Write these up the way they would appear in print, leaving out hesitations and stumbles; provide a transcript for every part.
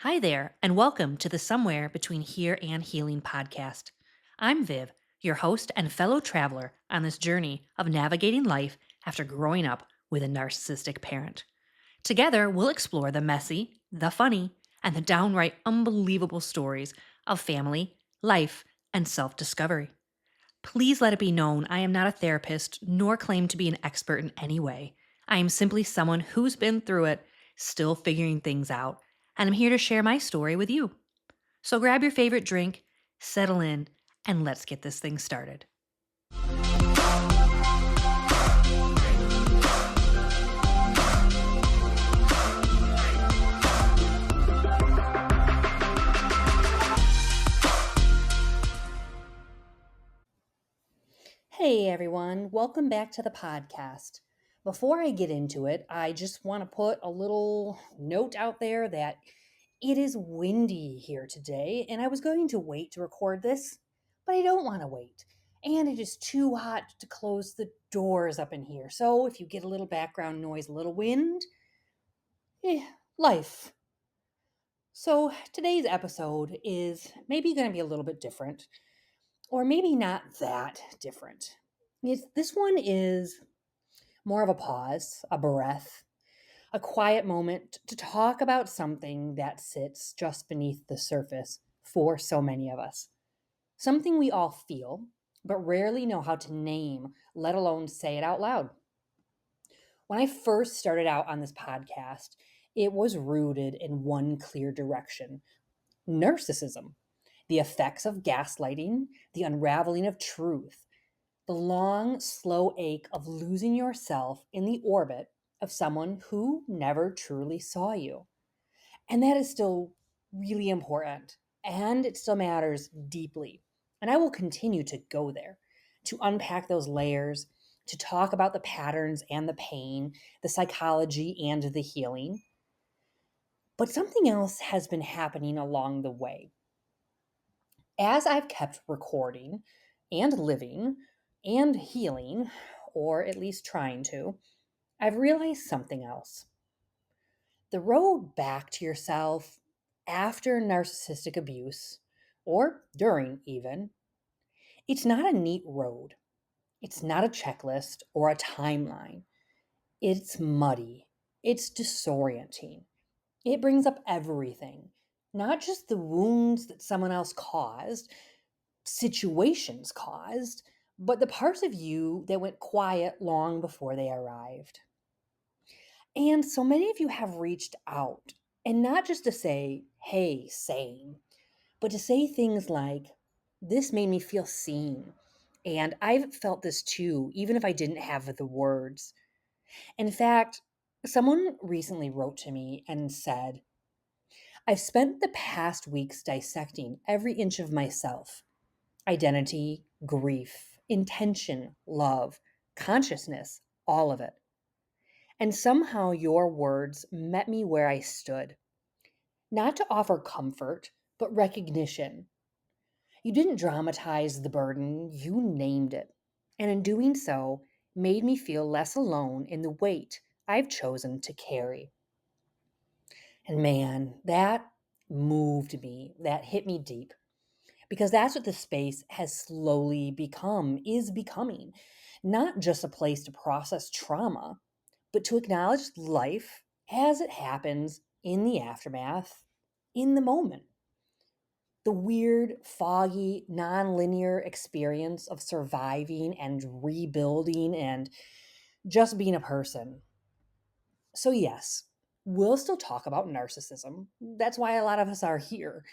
Hi there, and welcome to the Somewhere Between Here and Healing podcast. I'm Viv, your host and fellow traveler on this journey of navigating life after growing up with a narcissistic parent. Together, we'll explore the messy, the funny, and the downright unbelievable stories of family, life, and self discovery. Please let it be known I am not a therapist nor claim to be an expert in any way. I am simply someone who's been through it, still figuring things out, and I'm here to share my story with you. So grab your favorite drink, settle in, and let's get this thing started. Hey everyone, welcome back to the podcast. Before I get into it, I just want to put a little note out there that it is windy here today, and I was going to wait to record this, but I don't want to wait. And it is too hot to close the doors up in here. So if you get a little background noise, a little wind, life. So today's episode is maybe going to be a little bit different, or maybe not that different. This one is more of a pause, a breath, a quiet moment to talk about something that sits just beneath the surface for so many of us. Something we all feel, but rarely know how to name, let alone say it out loud. When I first started out on this podcast, it was rooted in one clear direction: narcissism, the effects of gaslighting, the unraveling of truth, the long, slow ache of losing yourself in the orbit of someone who never truly saw you. And that is still really important, and it still matters deeply. And I will continue to go there to unpack those layers, to talk about the patterns and the pain, the psychology and the healing. But something else has been happening along the way. As I've kept recording and living and healing, or at least trying to, I've realized something else. The road back to yourself after narcissistic abuse, or during even, it's not a neat road. It's not a checklist or a timeline. It's muddy. It's disorienting. It brings up everything, not just the wounds that someone else caused, situations caused, but the parts of you that went quiet long before they arrived. And so many of you have reached out, and not just to say, hey, same, but to say things like, this made me feel seen. And I've felt this too, even if I didn't have the words. In fact, someone recently wrote to me and said, I've spent the past weeks dissecting every inch of myself: identity, grief, intention, love, consciousness, all of it. And somehow your words met me where I stood, not to offer comfort, but recognition. You didn't dramatize the burden, you named it. And in doing so, made me feel less alone in the weight I've chosen to carry. And man, that moved me, that hit me deep. Because that's what the space has slowly become, is becoming. Not just a place to process trauma, but to acknowledge life as it happens in the aftermath, in the moment. The weird, foggy, non-linear experience of surviving and rebuilding and just being a person. So yes, we'll still talk about narcissism. That's why a lot of us are here.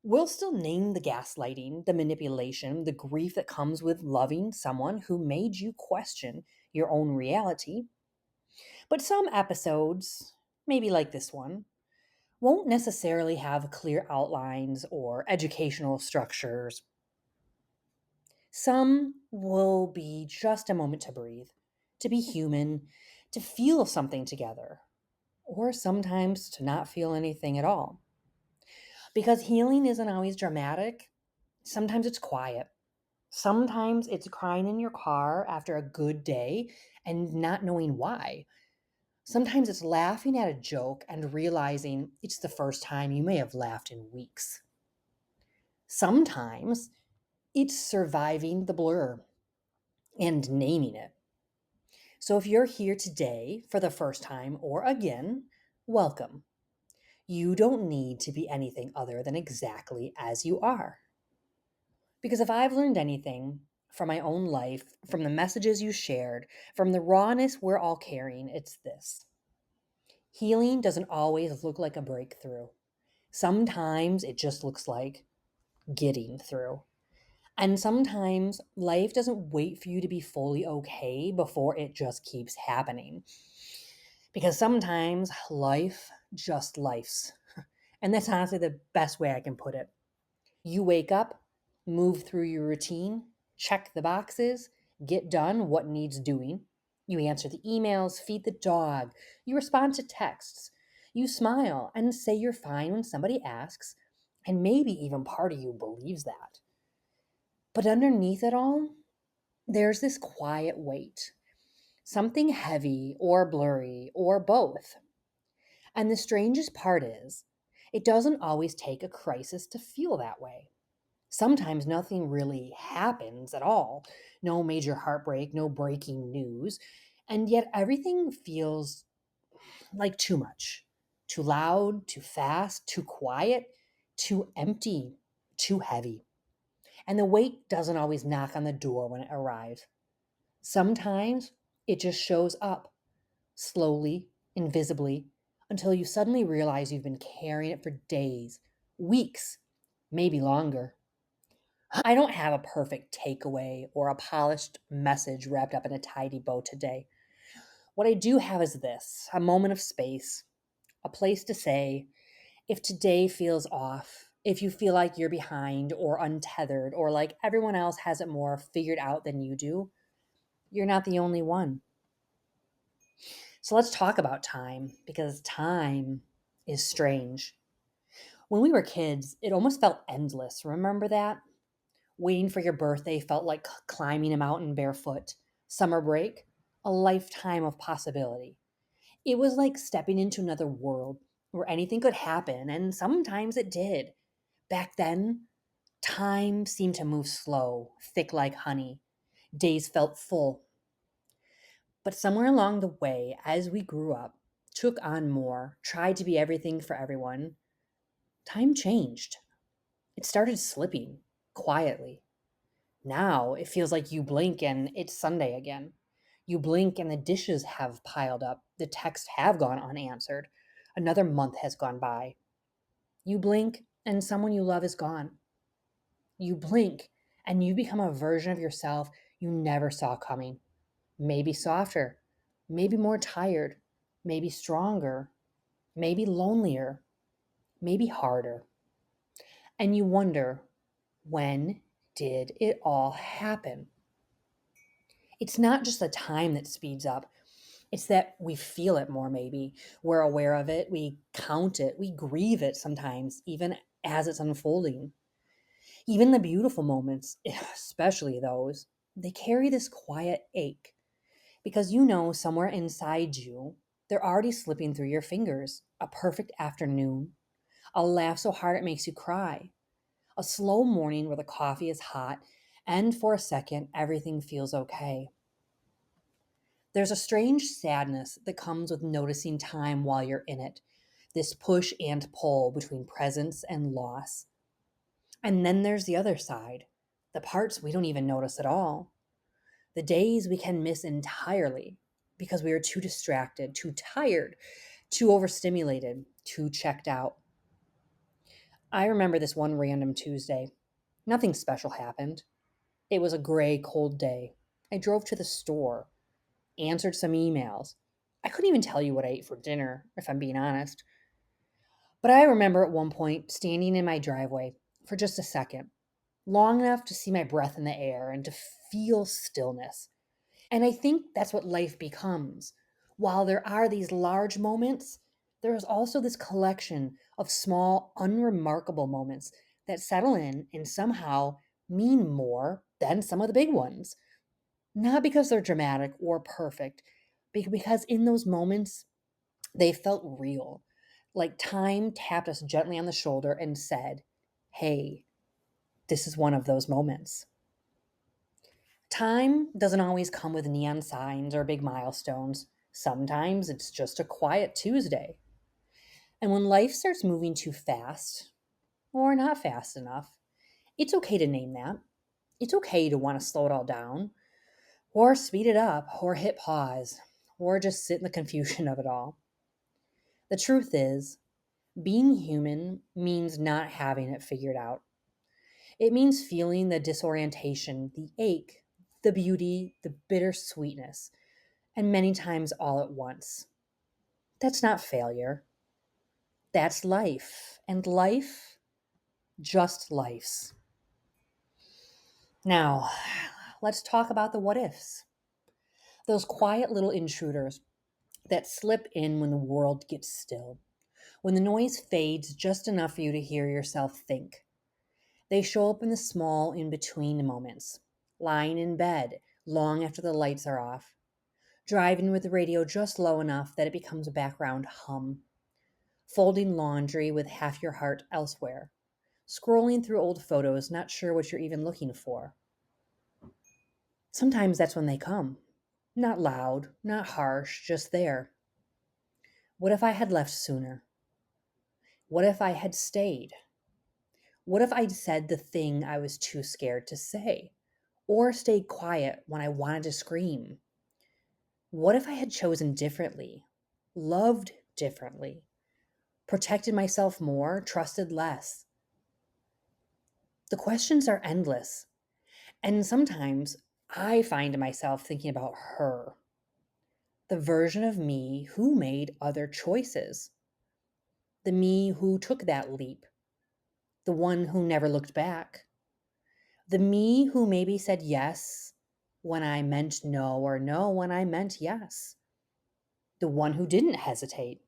We'll still name the gaslighting, the manipulation, the grief that comes with loving someone who made you question your own reality. But some episodes, maybe like this one, won't necessarily have clear outlines or educational structures. Some will be just a moment to breathe, to be human, to feel something together, or sometimes to not feel anything at all. Because healing isn't always dramatic. Sometimes it's quiet. Sometimes it's crying in your car after a good day and not knowing why. Sometimes it's laughing at a joke and realizing it's the first time you may have laughed in weeks. Sometimes it's surviving the blur and naming it. So if you're here today for the first time or again, welcome. You don't need to be anything other than exactly as you are. Because if I've learned anything from my own life, from the messages you shared, from the rawness we're all carrying, it's this: healing doesn't always look like a breakthrough. Sometimes it just looks like getting through. And sometimes life doesn't wait for you to be fully okay before it just keeps happening. Because sometimes life just lifes. And that's honestly the best way I can put it. You wake up, move through your routine, check the boxes, get done what needs doing. You answer the emails, feed the dog, you respond to texts, you smile and say you're fine when somebody asks, and maybe even part of you believes that. But underneath it all, there's this quiet weight, something heavy or blurry or both. And the strangest part is, it doesn't always take a crisis to feel that way. Sometimes nothing really happens at all. No major heartbreak, no breaking news. And yet everything feels like too much. Too loud, too fast, too quiet, too empty, too heavy. And the weight doesn't always knock on the door when it arrives. Sometimes it just shows up slowly, invisibly, until you suddenly realize you've been carrying it for days, weeks, maybe longer. I don't have a perfect takeaway or a polished message wrapped up in a tidy bow today. What I do have is this: a moment of space, a place to say, if today feels off, if you feel like you're behind or untethered or like everyone else has it more figured out than you do, you're not the only one. So let's talk about time, because time is strange. When we were kids, it almost felt endless. Remember that? Waiting for your birthday felt like climbing a mountain barefoot. Summer break, a lifetime of possibility. It was like stepping into another world where anything could happen, and sometimes it did. Back then, time seemed to move slow, thick like honey. Days felt full. But somewhere along the way, as we grew up, took on more, tried to be everything for everyone, time changed. It started slipping quietly. Now it feels like you blink and it's Sunday again. You blink and the dishes have piled up, the texts have gone unanswered, another month has gone by. You blink and someone you love is gone. You blink and you become a version of yourself you never saw coming. Maybe softer, maybe more tired, maybe stronger, maybe lonelier, maybe harder. And you wonder, when did it all happen? It's not just the time that speeds up. It's that we feel it more, maybe. We're aware of it. We count it. We grieve it sometimes, even as it's unfolding. Even the beautiful moments, especially those, they carry this quiet ache because you know somewhere inside you, they're already slipping through your fingers. A perfect afternoon, a laugh so hard it makes you cry, a slow morning where the coffee is hot, and for a second, everything feels okay. There's a strange sadness that comes with noticing time while you're in it, this push and pull between presence and loss. And then there's the other side, the parts we don't even notice at all, the days we can miss entirely because we are too distracted, too tired, too overstimulated, too checked out. I remember this one random Tuesday. Nothing special happened. It was a gray, cold day. I drove to the store, answered some emails. I couldn't even tell you what I ate for dinner, if I'm being honest. But I remember at one point standing in my driveway for just a second, long enough to see my breath in the air and to feel stillness. And I think that's what life becomes. While there are these large moments, there is also this collection of small, unremarkable moments that settle in and somehow mean more than some of the big ones. Not because they're dramatic or perfect, because in those moments, They felt real, like time tapped us gently on the shoulder and said, "Hey, this is one of those moments." Time doesn't always come with neon signs or big milestones. Sometimes it's just a quiet Tuesday. And when life starts moving too fast, or not fast enough, it's okay to name that. It's okay to want to slow it all down, or speed it up, or hit pause, or just sit in the confusion of it all. The truth is, being human means not having it figured out. It means feeling the disorientation, the ache, the beauty, the bittersweetness, and many times all at once. That's not failure. That's life. And life, just life's. Now, let's talk about the what ifs. Those quiet little intruders that slip in when the world gets still, when the noise fades just enough for you to hear yourself think. They show up in the small in between moments, lying in bed long after the lights are off, driving with the radio just low enough that it becomes a background hum, folding laundry with half your heart elsewhere, scrolling through old photos, not sure what you're even looking for. Sometimes that's when they come. Not loud, not harsh, just there. What if I had left sooner? What if I had stayed? What if I'd said the thing I was too scared to say? Or stayed quiet when I wanted to scream? What if I had chosen differently? Loved differently? Protected myself more? Trusted less? The questions are endless. And sometimes I find myself thinking about her, the version of me who made other choices, the me who took that leap, the one who never looked back, the me who maybe said yes when I meant no or no when I meant yes, the one who didn't hesitate,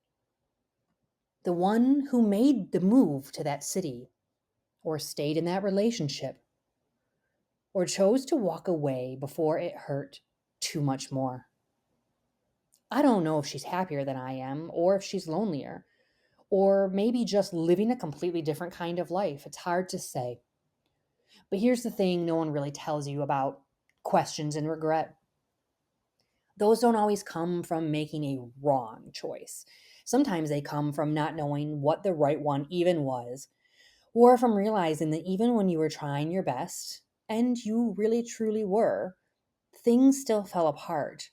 the one who made the move to that city or stayed in that relationship or chose to walk away before it hurt too much more. I don't know if she's happier than I am or if she's lonelier or maybe just living a completely different kind of life. It's hard to say. But here's the thing no one really tells you about questions and regret. Those don't always come from making a wrong choice. Sometimes they come from not knowing what the right one even was, or from realizing that even when you were trying your best, and you really truly were, things still fell apart.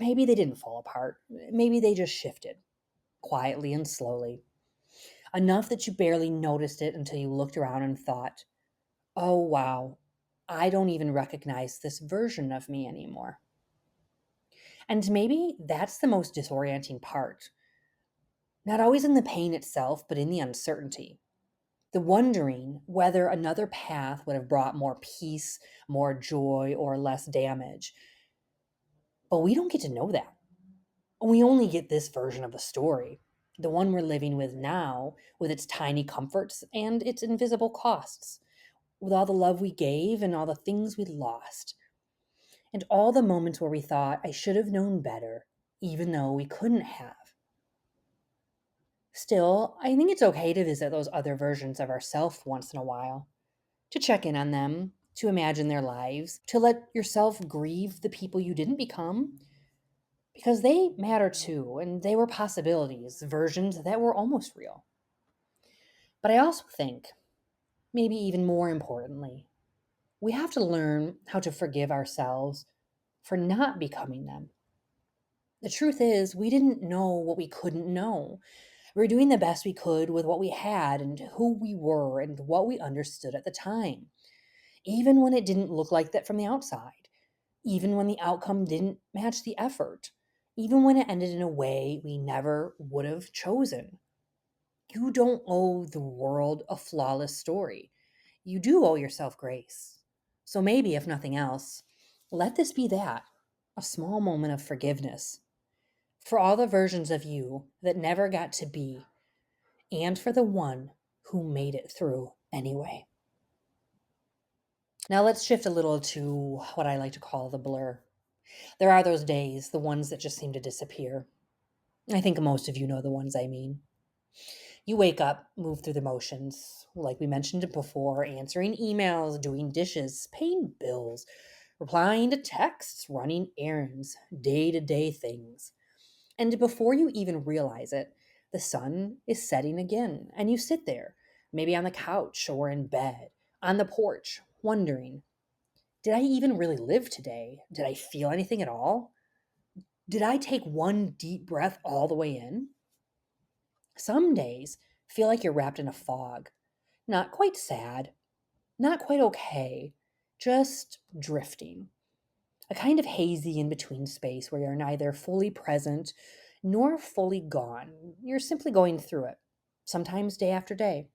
Maybe they didn't fall apart. Maybe they just shifted quietly and slowly, enough that you barely noticed it until you looked around and thought, oh, wow, I don't even recognize this version of me anymore. And maybe that's the most disorienting part. Not always in the pain itself, but in the uncertainty. The wondering whether another path would have brought more peace, more joy, or less damage. But we don't get to know that. We only get this version of the story, the one we're living with now, with its tiny comforts and its invisible costs, with all the love we gave and all the things we lost, and all the moments where we thought, I should have known better, even though we couldn't have. Still, I think it's okay to visit those other versions of ourselves once in a while, to check in on them, to imagine their lives, to let yourself grieve the people you didn't become, because they matter too, and they were possibilities, versions that were almost real. But I also think, maybe even more importantly, we have to learn how to forgive ourselves for not becoming them. The truth is, we didn't know what we couldn't know. We were doing the best we could with what we had and who we were and what we understood at the time, even when it didn't look like that from the outside, even when the outcome didn't match the effort, even when it ended in a way we never would have chosen. You don't owe the world a flawless story. You do owe yourself grace. So maybe, if nothing else, let this be that, a small moment of forgiveness for all the versions of you that never got to be, and for the one who made it through anyway. Now let's shift a little to what I like to call the blur. There are those days, the ones that just seem to disappear. I think most of you know the ones I mean. You wake up, move through the motions, like we mentioned before, answering emails, doing dishes, paying bills, replying to texts, running errands, day to day things. And before you even realize it, the sun is setting again, and you sit there, maybe on the couch or in bed, on the porch, wondering, did I even really live today? Did I feel anything at all? Did I take one deep breath all the way in? Some days feel like you're wrapped in a fog, not quite sad, not quite okay, just drifting. A kind of hazy in between space where you're neither fully present nor fully gone. You're simply going through it, sometimes day after day.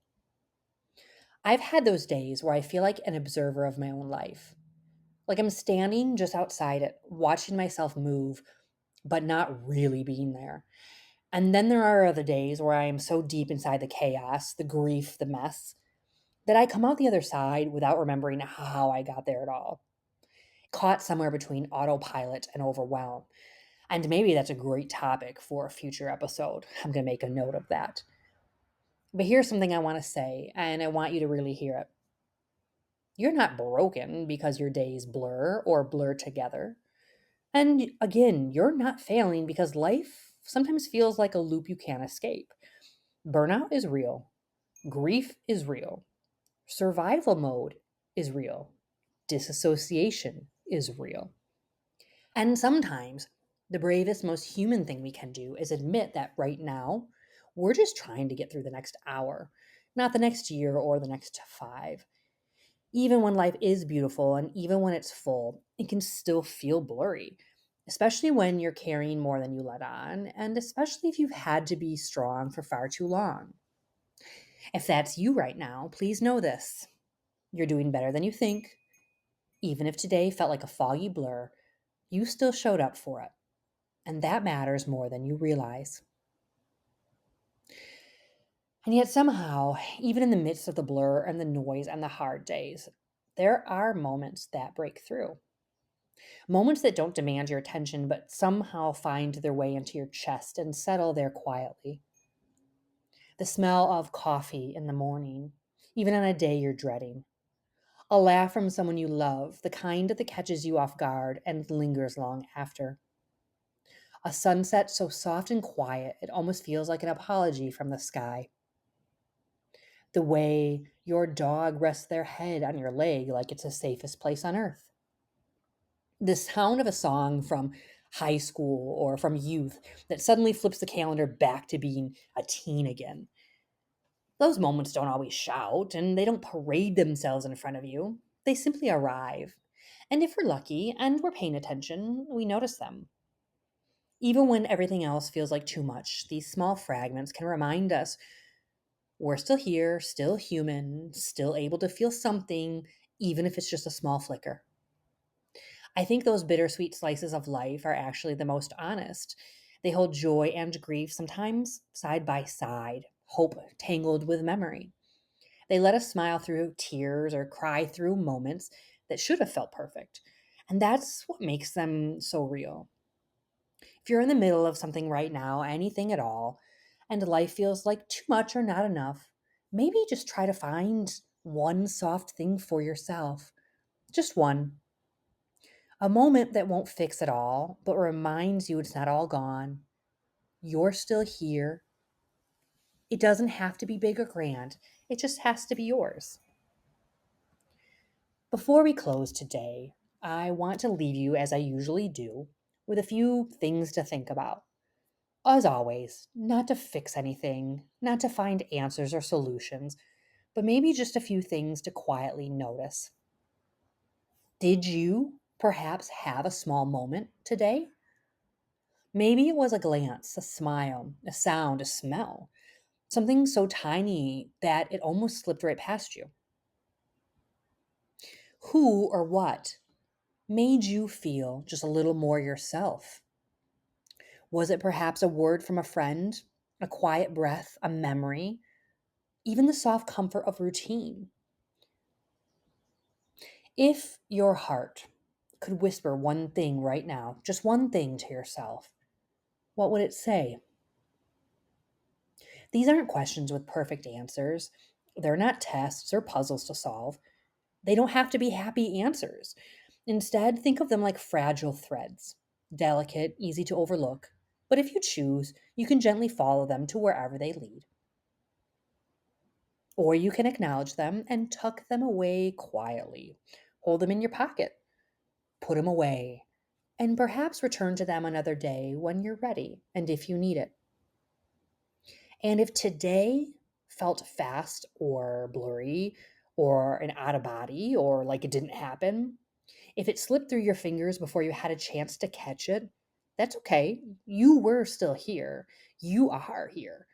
I've had those days where I feel like an observer of my own life. Like I'm standing just outside it, watching myself move, but not really being there. And then there are other days where I am so deep inside the chaos, the grief, the mess, that I come out the other side without remembering how I got there at all. Caught somewhere between autopilot and overwhelm. And maybe that's a great topic for a future episode. I'm going to make a note of that. But here's something I want to say, and I want you to really hear it. You're not broken because your days blur or blur together. And again, you're not failing because life sometimes feels like a loop you can't escape. Burnout is real, grief is real, survival mode is real, disassociation is real. And sometimes the bravest, most human thing we can do is admit that right now, we're just trying to get through the next hour, not the next year or the next five. Even when life is beautiful and even when it's full, it can still feel blurry, especially when you're carrying more than you let on, and especially if you've had to be strong for far too long. If that's you right now, please know this: you're doing better than you think. Even if today felt like a foggy blur, you still showed up for it. And that matters more than you realize. And yet, somehow, even in the midst of the blur and the noise and the hard days, there are moments that break through. Moments that don't demand your attention, but somehow find their way into your chest and settle there quietly. The smell of coffee in the morning, even on a day you're dreading. A laugh from someone you love, the kind that catches you off guard and lingers long after. A sunset so soft and quiet it almost feels like an apology from the sky. The way your dog rests their head on your leg like it's the safest place on earth. The sound of a song from high school or from youth that suddenly flips the calendar back to being a teen again. Those moments don't always shout and they don't parade themselves in front of you. They simply arrive. And if we're lucky and we're paying attention, we notice them. Even when everything else feels like too much, these small fragments can remind us we're still here, still human, still able to feel something, even if it's just a small flicker. I think those bittersweet slices of life are actually the most honest. They hold joy and grief, sometimes side by side, hope tangled with memory. They let us smile through tears or cry through moments that should have felt perfect. And that's what makes them so real. If you're in the middle of something right now, anything at all, and life feels like too much or not enough, maybe just try to find one soft thing for yourself. Just one. A moment that won't fix it all, but reminds you it's not all gone. You're still here. It doesn't have to be big or grand, it just has to be yours. Before we close today, I want to leave you, as I usually do, with a few things to think about. As always, not to fix anything, not to find answers or solutions, but maybe just a few things to quietly notice. Did you perhaps have a small moment today? Maybe it was a glance, a smile, a sound, a smell, something so tiny that it almost slipped right past you. Who or what made you feel just a little more yourself? Was it perhaps a word from a friend, a quiet breath, a memory, even the soft comfort of routine? If your heart could whisper one thing right now, just one thing to yourself, what would it say? These aren't questions with perfect answers. They're not tests or puzzles to solve. They don't have to be happy answers. Instead, think of them like fragile threads, delicate, easy to overlook. But if you choose, you can gently follow them to wherever they lead. Or you can acknowledge them and tuck them away quietly. Hold them in your pocket, put them away, and perhaps return to them another day when you're ready and if you need it. And if today felt fast or blurry or an out of body or like it didn't happen, if it slipped through your fingers before you had a chance to catch it, that's okay. You were still here. You are here.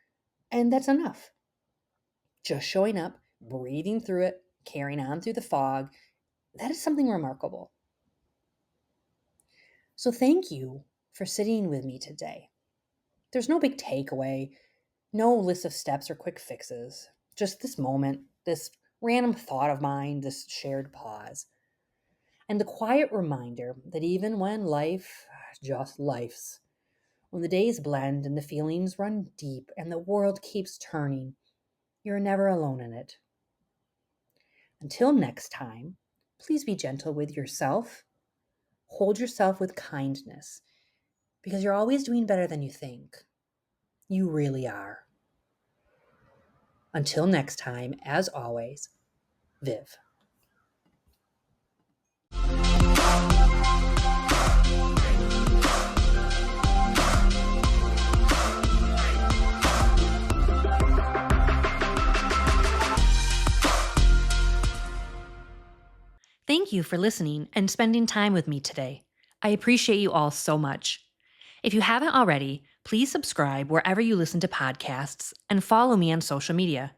And that's enough. Just showing up, breathing through it, carrying on through the fog, that is something remarkable. So thank you for sitting with me today. There's no big takeaway, no list of steps or quick fixes, just this moment, this random thought of mine, this shared pause. And the quiet reminder that even when life just lifes, when the days blend and the feelings run deep and the world keeps turning, you're never alone in it. Until next time, please be gentle with yourself. Hold yourself with kindness because you're always doing better than you think. You really are. Until next time, as always, Viv. Thank you for listening and spending time with me today. I appreciate you all so much. If you haven't already, please subscribe wherever you listen to podcasts and follow me on social media.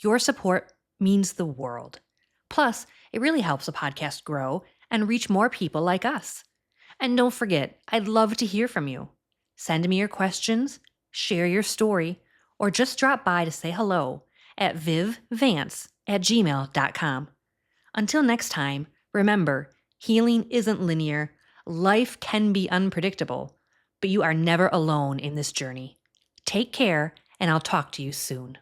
Your support means the world. Plus, it really helps a podcast grow and reach more people like us. And don't forget, I'd love to hear from you. Send me your questions, share your story, or just drop by to say hello at vivvance@gmail.com. Until next time, remember, healing isn't linear, life can be unpredictable, but you are never alone in this journey. Take care, and I'll talk to you soon.